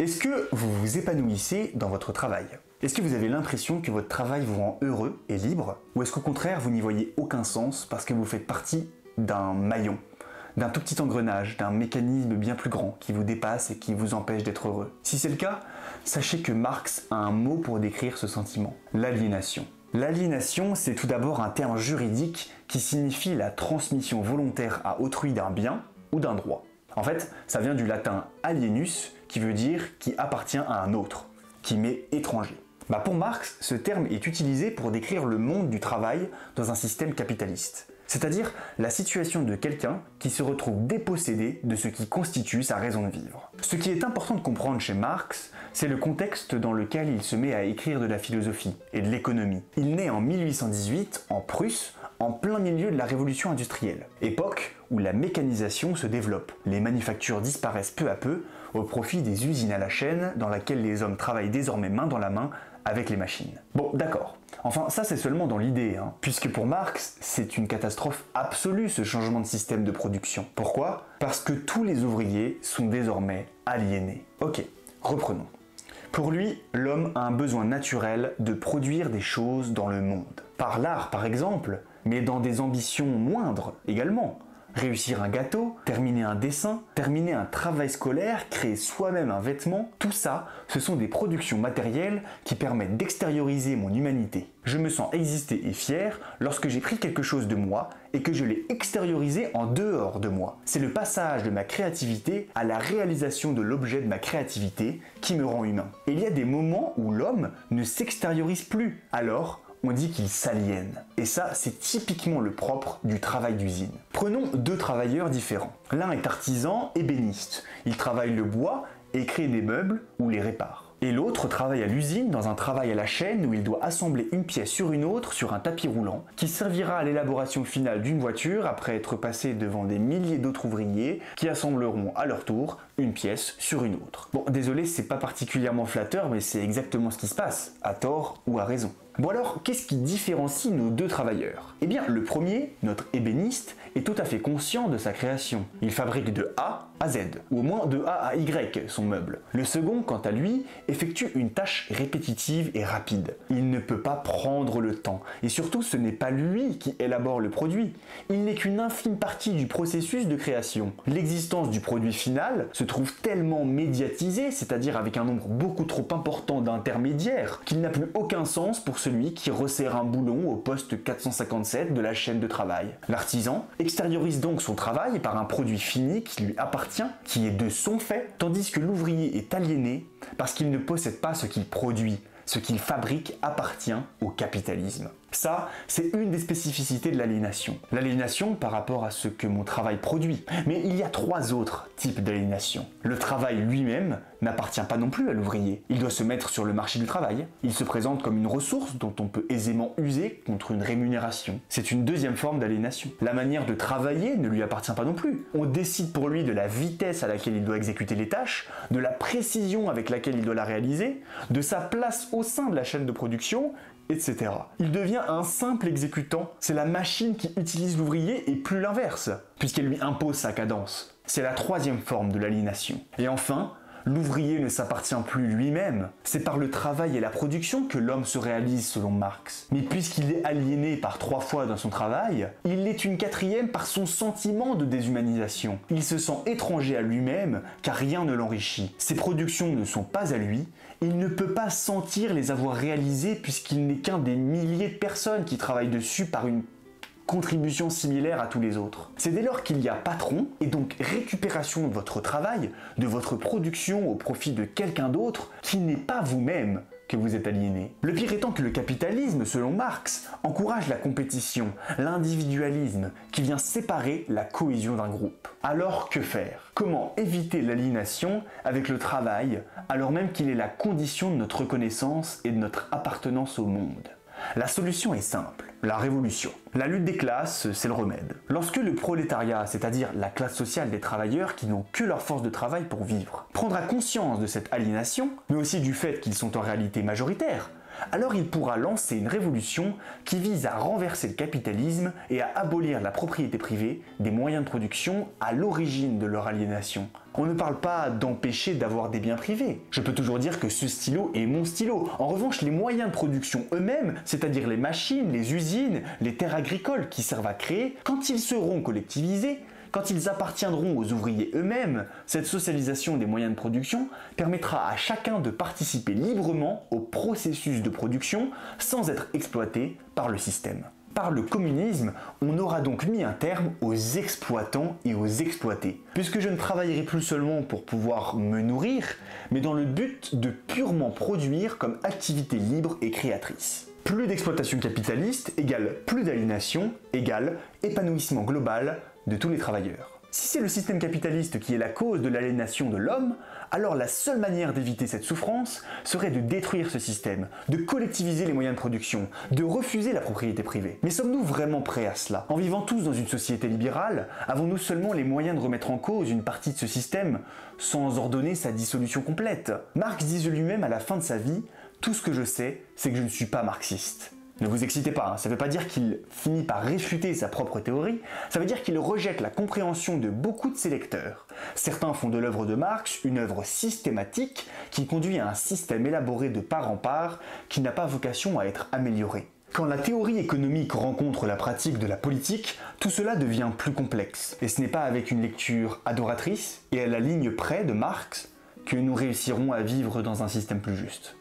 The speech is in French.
Est-ce que vous vous épanouissez dans votre travail? Est-ce que vous avez l'impression que votre travail vous rend heureux et libre? Ou est-ce qu'au contraire, vous n'y voyez aucun sens parce que vous faites partie d'un maillon, d'un tout petit engrenage, d'un mécanisme bien plus grand qui vous dépasse et qui vous empêche d'être heureux? Si c'est le cas, sachez que Marx a un mot pour décrire ce sentiment: l'aliénation. L'aliénation, c'est tout d'abord un terme juridique qui signifie la transmission volontaire à autrui d'un bien ou d'un droit. En fait, ça vient du latin alienus, qui veut dire qui appartient à un autre, qui m'est étranger. Pour Marx, ce terme est utilisé pour décrire le monde du travail dans un système capitaliste. C'est-à-dire la situation de quelqu'un qui se retrouve dépossédé de ce qui constitue sa raison de vivre. Ce qui est important de comprendre chez Marx, c'est le contexte dans lequel il se met à écrire de la philosophie et de l'économie. Il naît en 1818 en Prusse, en plein milieu de la révolution industrielle, époque où la mécanisation se développe. Les manufactures disparaissent peu à peu au profit des usines à la chaîne dans laquelle les hommes travaillent désormais main dans la main avec les machines. Bon, d'accord. Enfin, ça c'est seulement dans l'idée, puisque pour Marx, c'est une catastrophe absolue ce changement de système de production. Pourquoi? Parce que tous les ouvriers sont désormais aliénés. Ok, reprenons. Pour lui, l'homme a un besoin naturel de produire des choses dans le monde. Par l'art par exemple, mais dans des ambitions moindres également. Réussir un gâteau, terminer un dessin, terminer un travail scolaire, créer soi-même un vêtement, tout ça, ce sont des productions matérielles qui permettent d'extérioriser mon humanité. Je me sens exister et fier lorsque j'ai pris quelque chose de moi et que je l'ai extériorisé en dehors de moi. C'est le passage de ma créativité à la réalisation de l'objet de ma créativité qui me rend humain. Et il y a des moments où l'homme ne s'extériorise plus, alors on dit qu'il s'aliène. Et ça, c'est typiquement le propre du travail d'usine. Prenons deux travailleurs différents. L'un est artisan ébéniste. Il travaille le bois et crée des meubles ou les répare. Et l'autre travaille à l'usine dans un travail à la chaîne où il doit assembler une pièce sur une autre sur un tapis roulant qui servira à l'élaboration finale d'une voiture après être passé devant des milliers d'autres ouvriers qui assembleront à leur tour une pièce sur une autre. Bon, désolé, c'est pas particulièrement flatteur, mais c'est exactement ce qui se passe, à tort ou à raison. Bon alors, qu'est-ce qui différencie nos deux travailleurs? Eh bien, le premier, notre ébéniste, est tout à fait conscient de sa création. Il fabrique de A à Z, ou au moins de A à Y son meuble. Le second, quant à lui, effectue une tâche répétitive et rapide. Il ne peut pas prendre le temps, et surtout ce n'est pas lui qui élabore le produit. Il n'est qu'une infime partie du processus de création. L'existence du produit final se trouve tellement médiatisée, c'est-à-dire avec un nombre beaucoup trop important d'intermédiaires, qu'il n'a plus aucun sens pour celui qui resserre un boulon au poste 457 de la chaîne de travail. L'artisan extériorise donc son travail par un produit fini qui lui appartient, qui est de son fait, tandis que l'ouvrier est aliéné parce qu'il ne possède pas ce qu'il produit. Ce qu'il fabrique appartient au capitalisme. Ça, c'est une des spécificités de l'aliénation. L'aliénation par rapport à ce que mon travail produit. Mais il y a trois autres types d'aliénation. Le travail lui-même n'appartient pas non plus à l'ouvrier. Il doit se mettre sur le marché du travail. Il se présente comme une ressource dont on peut aisément user contre une rémunération. C'est une deuxième forme d'aliénation. La manière de travailler ne lui appartient pas non plus. On décide pour lui de la vitesse à laquelle il doit exécuter les tâches, de la précision avec laquelle il doit la réaliser, de sa place au sein de la chaîne de production, etc. Il devient un simple exécutant. C'est la machine qui utilise l'ouvrier et plus l'inverse, puisqu'elle lui impose sa cadence. C'est la troisième forme de l'aliénation. Et enfin, l'ouvrier ne s'appartient plus lui-même. C'est par le travail et la production que l'homme se réalise selon Marx. Mais puisqu'il est aliéné par trois fois dans son travail, il l'est une quatrième par son sentiment de déshumanisation. Il se sent étranger à lui-même car rien ne l'enrichit. Ses productions ne sont pas à lui, il ne peut pas sentir les avoir réalisées puisqu'il n'est qu'un des milliers de personnes qui travaillent dessus par une contribution similaire à tous les autres. C'est dès lors qu'il y a patron, et donc récupération de votre travail, de votre production au profit de quelqu'un d'autre, qui n'est pas vous-même, que vous êtes aliéné. Le pire étant que le capitalisme, selon Marx, encourage la compétition, l'individualisme, qui vient séparer la cohésion d'un groupe. Alors que faire? Comment éviter l'aliénation avec le travail, alors même qu'il est la condition de notre reconnaissance et de notre appartenance au monde? La solution est simple, la révolution. La lutte des classes, c'est le remède. Lorsque le prolétariat, c'est-à-dire la classe sociale des travailleurs qui n'ont que leur force de travail pour vivre, prendra conscience de cette aliénation, mais aussi du fait qu'ils sont en réalité majoritaires, alors il pourra lancer une révolution qui vise à renverser le capitalisme et à abolir la propriété privée des moyens de production à l'origine de leur aliénation. On ne parle pas d'empêcher d'avoir des biens privés. Je peux toujours dire que ce stylo est mon stylo. En revanche, les moyens de production eux-mêmes, c'est-à-dire les machines, les usines, les terres agricoles qui servent à créer, quand ils seront collectivisés, quand ils appartiendront aux ouvriers eux-mêmes, cette socialisation des moyens de production permettra à chacun de participer librement au processus de production sans être exploité par le système. Par le communisme, on aura donc mis un terme aux exploitants et aux exploités, puisque je ne travaillerai plus seulement pour pouvoir me nourrir, mais dans le but de purement produire comme activité libre et créatrice. Plus d'exploitation capitaliste égale plus d'aliénation égale épanouissement global de tous les travailleurs. Si c'est le système capitaliste qui est la cause de l'aliénation de l'homme, alors la seule manière d'éviter cette souffrance serait de détruire ce système, de collectiviser les moyens de production, de refuser la propriété privée. Mais sommes-nous vraiment prêts à cela? En vivant tous dans une société libérale, avons-nous seulement les moyens de remettre en cause une partie de ce système sans ordonner sa dissolution complète? Marx disait lui-même à la fin de sa vie: « Tout ce que je sais, c'est que je ne suis pas marxiste ». Ne vous excitez pas, ça ne veut pas dire qu'il finit par réfuter sa propre théorie, ça veut dire qu'il rejette la compréhension de beaucoup de ses lecteurs. Certains font de l'œuvre de Marx une œuvre systématique qui conduit à un système élaboré de part en part qui n'a pas vocation à être amélioré. Quand la théorie économique rencontre la pratique de la politique, tout cela devient plus complexe. Et ce n'est pas avec une lecture adoratrice et à la ligne près de Marx que nous réussirons à vivre dans un système plus juste.